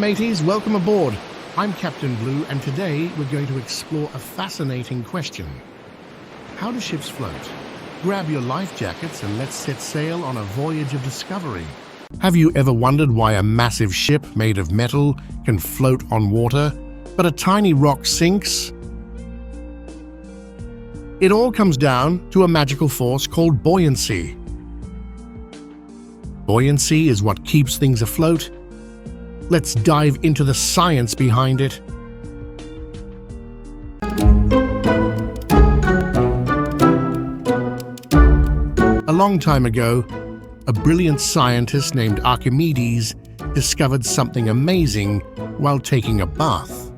mateys, welcome aboard. I'm Captain Blue, and today we're going to explore a fascinating question. How do ships float? Grab your life jackets and let's set sail on a voyage of discovery. Have you ever wondered why a massive ship made of metal can float on water, but a tiny rock sinks? It all comes down to a magical force called buoyancy. Buoyancy is what keeps things afloat. Let's dive into the science behind it. A long time ago, a brilliant scientist named Archimedes discovered something amazing while taking a bath.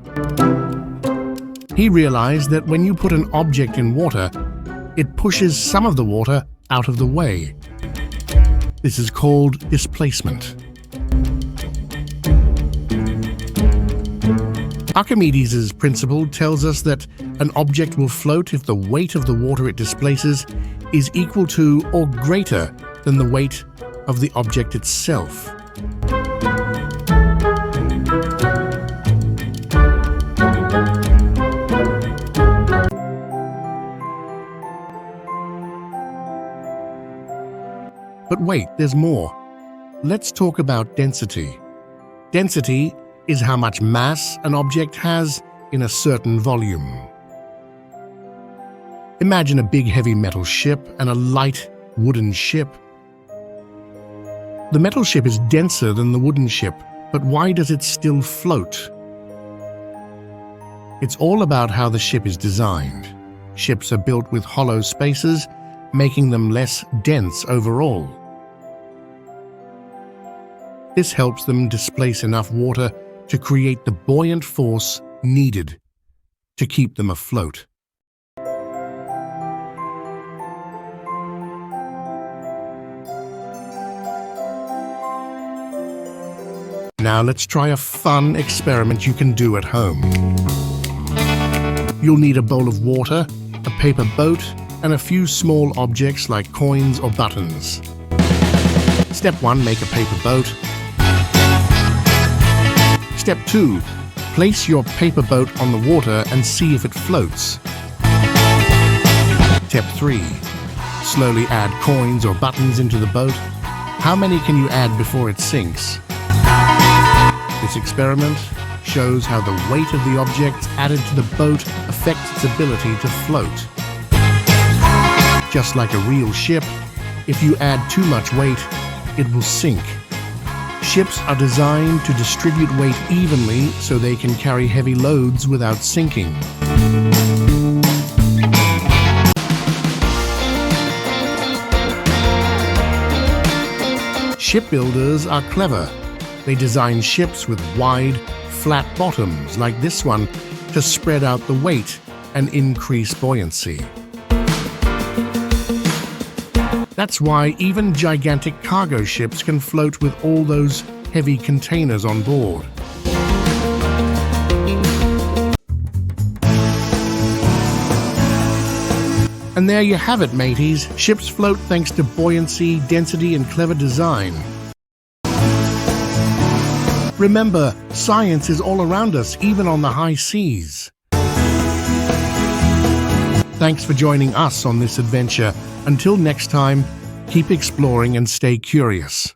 He realized that when you put an object in water, it pushes some of the water out of the way. This is called displacement. Archimedes' principle tells us that an object will float if the weight of the water it displaces is equal to or greater than the weight of the object itself. But wait, there's more. Let's talk about density. Density is how much mass an object has in a certain volume. Imagine a big heavy metal ship and a light wooden ship. The metal ship is denser than the wooden ship, but why does it still float? It's all about how the ship is designed. Ships are built with hollow spaces, making them less dense overall. This helps them displace enough water to create the buoyant force needed to keep them afloat. Now let's try a fun experiment you can do at home. You'll need a bowl of water, a paper boat, and a few small objects like coins or buttons. Step 1, make a paper boat. Step 2, place your paper boat on the water and see if it floats. Step 3, slowly add coins or buttons into the boat. How many can you add before it sinks? This experiment shows how the weight of the objects added to the boat affects its ability to float. Just like a real ship, if you add too much weight, it will sink. Ships are designed to distribute weight evenly so they can carry heavy loads without sinking. Shipbuilders are clever. They design ships with wide, flat bottoms like this one to spread out the weight and increase buoyancy. That's why even gigantic cargo ships can float with all those heavy containers on board. And there you have it, mateys. Ships float thanks to buoyancy, density, and clever design. Remember, science is all around us, even on the high seas. Thanks for joining us on this adventure. Until next time, keep exploring and stay curious.